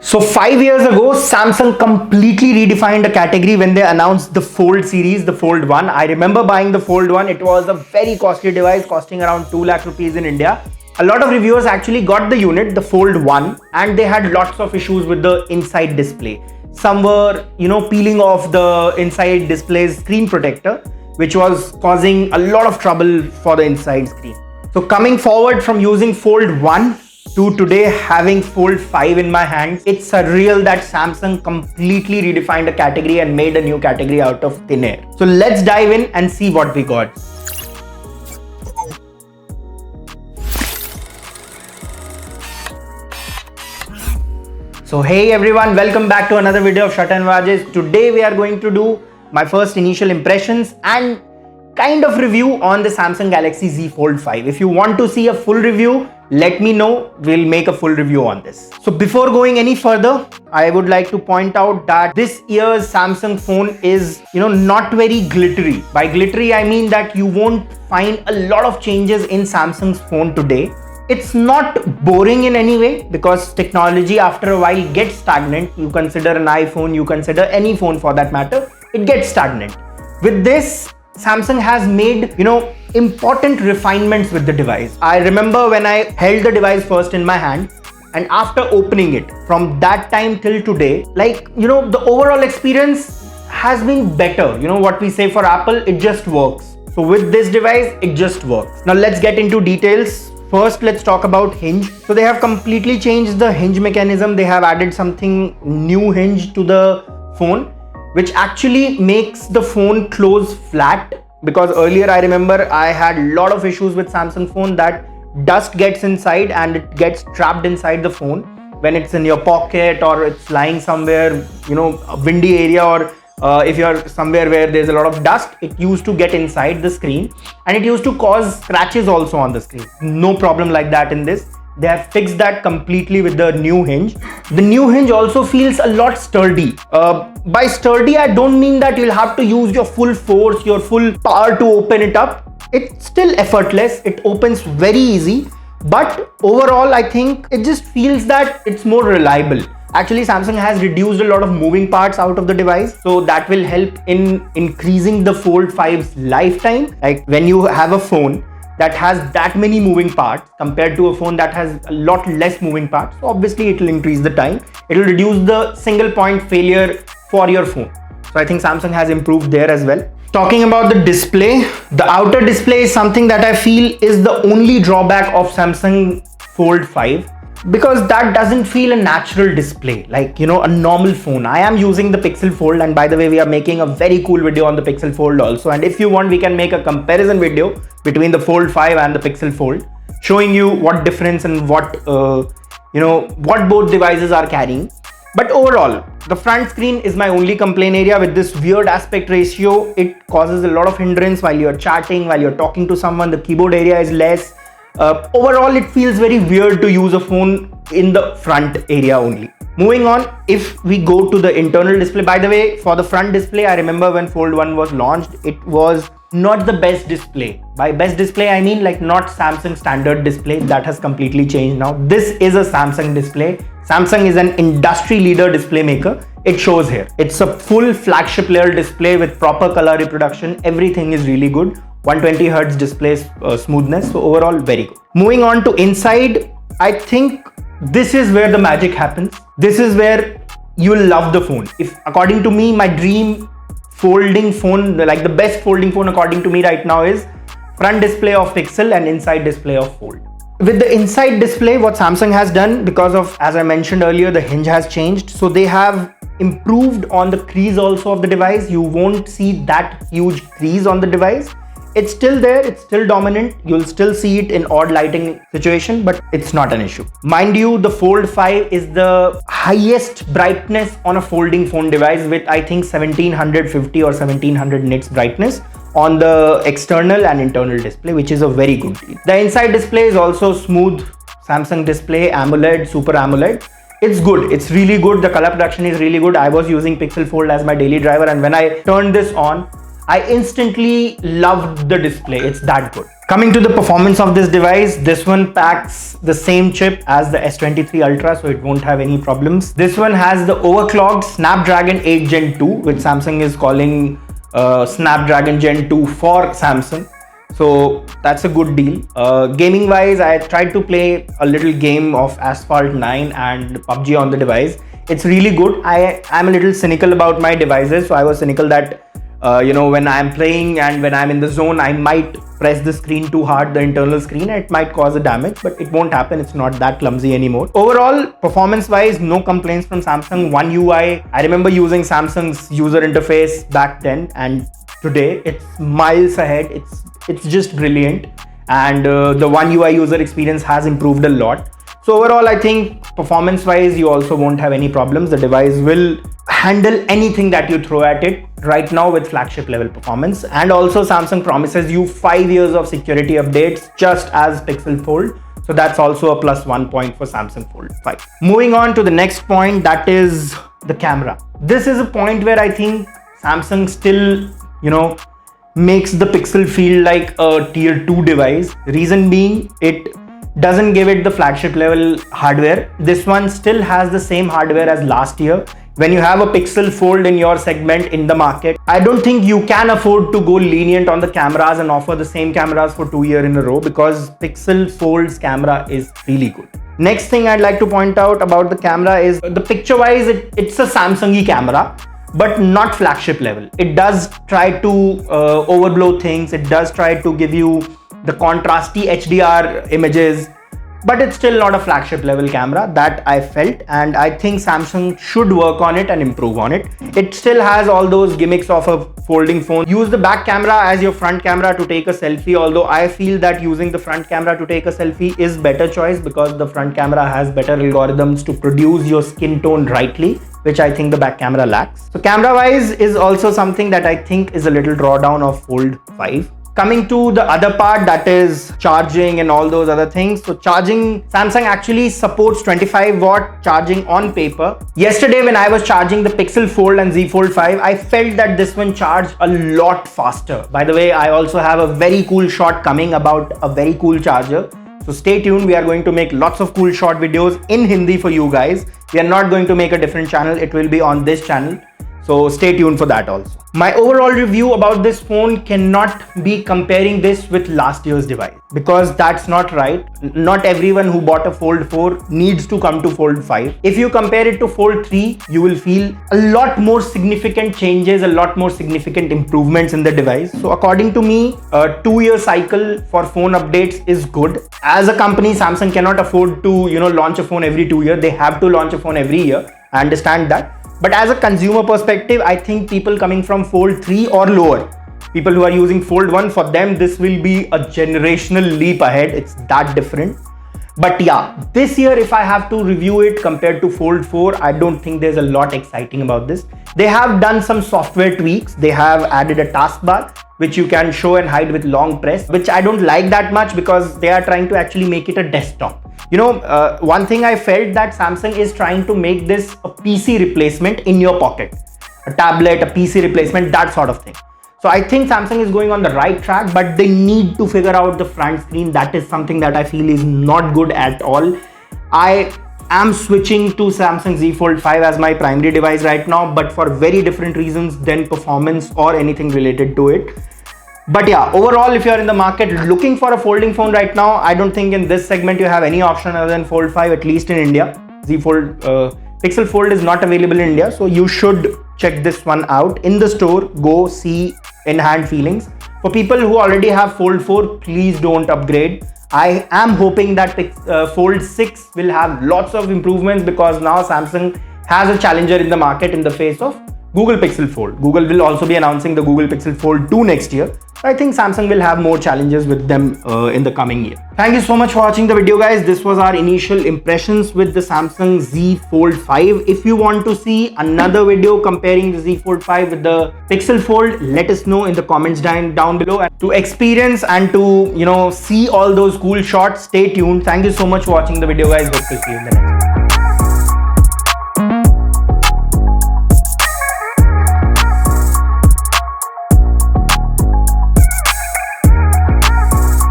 So 5 years ago, Samsung completely redefined a category when they announced the Fold series, the Fold 1. I remember buying the Fold 1. It was a very costly device costing around 2 lakh rupees in India. A lot of reviewers actually got the unit, the Fold 1, and they had lots of issues with the inside display. Some were, peeling off the inside display's screen protector, which was causing a lot of trouble for the inside screen. So coming forward from using Fold 1 to today having Fold 5 in my hands, it's surreal that Samsung completely redefined a category and made a new category out of thin air. So let's dive in and see what we got. So hey everyone, welcome back to another video of Shut and Vajes. Today we are going to do my first initial impressions and kind of review on the Samsung Galaxy Z Fold 5. If you want to see a full review, let me know. We'll make a full review on this. So before going any further, I would like to point out that this year's Samsung phone is, not very glittery. By glittery, I mean that you won't find a lot of changes in Samsung's phone today. It's not boring in any way because technology after a while gets stagnant. You consider an iPhone, you consider any phone for that matter, it gets stagnant. With this, Samsung has made, important refinements with the device. I remember when I held the device first in my hand, and after opening it, from that time till today, the overall experience has been better. What we say for Apple, it just works. So with this device, it just works. Now let's get into details. First, let's talk about Hinge. So they have completely changed the hinge mechanism. They have added something new hinge to the phone, which actually makes the phone close flat, because earlier I remember I had a lot of issues with Samsung phone that dust gets inside and it gets trapped inside the phone when it's in your pocket or it's lying somewhere, a windy area, or if you're somewhere where there's a lot of dust, it used to get inside the screen and it used to cause scratches also on the screen. No problem like that in this. They have fixed that completely with the new hinge. The new hinge also feels a lot sturdy. By sturdy, I don't mean that you'll have to use your full force, your full power to open it up. It's still effortless. It opens very easy. But overall, I think it just feels that it's more reliable. Actually, Samsung has reduced a lot of moving parts out of the device. So that will help in increasing the Fold 5's lifetime. Like when you have a phone that has that many moving parts compared to a phone that has a lot less moving parts, so obviously it will increase the time. It will reduce the single point failure for your phone. So I think Samsung has improved there as well. Talking about the display, the outer display is something that I feel is the only drawback of Samsung Fold 5, because that doesn't feel a natural display like, a normal phone. I am using the Pixel Fold, and by the way, we are making a very cool video on the Pixel Fold also. And if you want, we can make a comparison video between the Fold 5 and the Pixel Fold, showing you what difference and what both devices are carrying. But overall, the front screen is my only complaint area. With this weird aspect ratio, it causes a lot of hindrance while you're chatting, while you're talking to someone. The keyboard area is less. Overall, it feels very weird to use a phone in the front area only. Moving on, if we go to the internal display, by the way, for the front display, I remember when Fold 1 was launched, it was not the best display. By best display, I mean not Samsung standard display. That has completely changed now. This is a Samsung display. Samsung is an industry leader display maker. It shows here. It's a full flagship layer display with proper color reproduction. Everything is really good. 120 Hertz display smoothness. So overall, very good. Moving on to inside, I think this is where the magic happens. This is where you will love the phone. If according to me, my dream folding phone, like the best folding phone according to me right now, is front display of Pixel and inside display of Fold. With the inside display, what Samsung has done, because of, as I mentioned earlier, the hinge has changed. So they have improved on the crease also of the device. You won't see that huge crease on the device. It's still there, it's still dominant. You'll still see it in odd lighting situation, but it's not an issue. Mind you, the Fold 5 is the highest brightness on a folding phone device with, I think, 1750 or 1700 nits brightness on the external and internal display, which is a very good deal. The inside display is also smooth Samsung display, AMOLED, Super AMOLED. It's good. It's really good. The color production is really good. I was using Pixel Fold as my daily driver, and when I turned this on, I instantly loved the display. It's that good. Coming to the performance of this device, this one packs the same chip as the S23 Ultra, so it won't have any problems. This one has the overclocked Snapdragon 8 Gen 2, which Samsung is calling Snapdragon Gen 2 for Samsung. So that's a good deal. Gaming wise, I tried to play a little game of Asphalt 9 and PUBG on the device. It's really good. I'm a little cynical about my devices, so I was cynical that when I'm playing and when I'm in the zone, I might press the screen too hard, the internal screen, and it might cause a damage, but it won't happen. It's not that clumsy anymore. Overall, performance wise, no complaints from Samsung. One UI, I remember using Samsung's user interface back then, and today it's miles ahead. It's just brilliant, and the One UI user experience has improved a lot. So overall, I think performance wise, you also won't have any problems. The device will handle anything that you throw at it right now with flagship level performance. And also Samsung promises you 5 years of security updates just as Pixel Fold. So that's also a +1 point for Samsung Fold 5. Moving on to the next point, that is the camera. This is a point where I think Samsung still, makes the Pixel feel like a tier 2 device. Reason being, it doesn't give it the flagship level hardware. This one still has the same hardware as last year. When you have a Pixel Fold in your segment in the market, I don't think you can afford to go lenient on the cameras and offer the same cameras for 2 years in a row, because Pixel Fold's camera is really good. Next thing I'd like to point out about the camera is the picture wise, it's a Samsung-y camera, but not flagship level. It does try to overblow things. It does try to give you the contrasty HDR images, but it's still not a flagship level camera that I felt, and I think Samsung should work on it and improve on it. It still has all those gimmicks of a folding phone. Use the back camera as your front camera to take a selfie, although I feel that using the front camera to take a selfie is better choice, because the front camera has better algorithms to produce your skin tone rightly, which I think the back camera lacks. So camera wise is also something that I think is a little drawdown of Fold 5. Coming to the other part, that is charging and all those other things. So charging, Samsung actually supports 25-watt charging on paper. Yesterday when I was charging the Pixel Fold and Z Fold 5, I felt that this one charged a lot faster. By the way, I also have a very cool shot coming about a very cool charger. So stay tuned. We are going to make lots of cool short videos in Hindi for you guys. We are not going to make a different channel. It will be on this channel. So stay tuned for that also. My overall review about this phone cannot be comparing this with last year's device, because that's not right. Not everyone who bought a Fold 4 needs to come to Fold 5. If you compare it to Fold 3, you will feel a lot more significant changes, a lot more significant improvements in the device. So according to me, a 2-year cycle for phone updates is good. As a company, Samsung cannot afford to, launch a phone every 2 years. They have to launch a phone every year. I understand that. But as a consumer perspective, I think people coming from Fold 3 or lower, people who are using Fold 1, for them, this will be a generational leap ahead. It's that different. But yeah, this year, if I have to review it compared to Fold 4, I don't think there's a lot exciting about this. They have done some software tweaks. They have added a taskbar, which you can show and hide with long press, which I don't like that much, because they are trying to actually make it a desktop. One thing I felt that Samsung is trying to make this a PC replacement in your pocket, a tablet, a PC replacement, that sort of thing. So I think Samsung is going on the right track, but they need to figure out the front screen. That is something that I feel is not good at all. I am switching to Samsung Z Fold 5 as my primary device right now, but for very different reasons than performance or anything related to it. But yeah, overall, if you're in the market looking for a folding phone right now, I don't think in this segment you have any option other than Fold 5, at least in India. Pixel Fold is not available in India, so you should check this one out in the store. Go see in-hand feelings. For people who already have Fold 4, please don't upgrade. I am hoping that Fold 6 will have lots of improvements, because now Samsung has a challenger in the market in the face of Google Pixel Fold. Google will also be announcing the Google Pixel Fold 2 next year. I think Samsung will have more challenges with them in the coming year. Thank you so much for watching the video, guys. This was our initial impressions with the Samsung Z Fold 5. If you want to see another video comparing the Z Fold 5 with the Pixel Fold, let us know in the comments down below. And to experience and to see all those cool shots, stay tuned. Thank you so much for watching the video, guys. Hope to see you in the next one.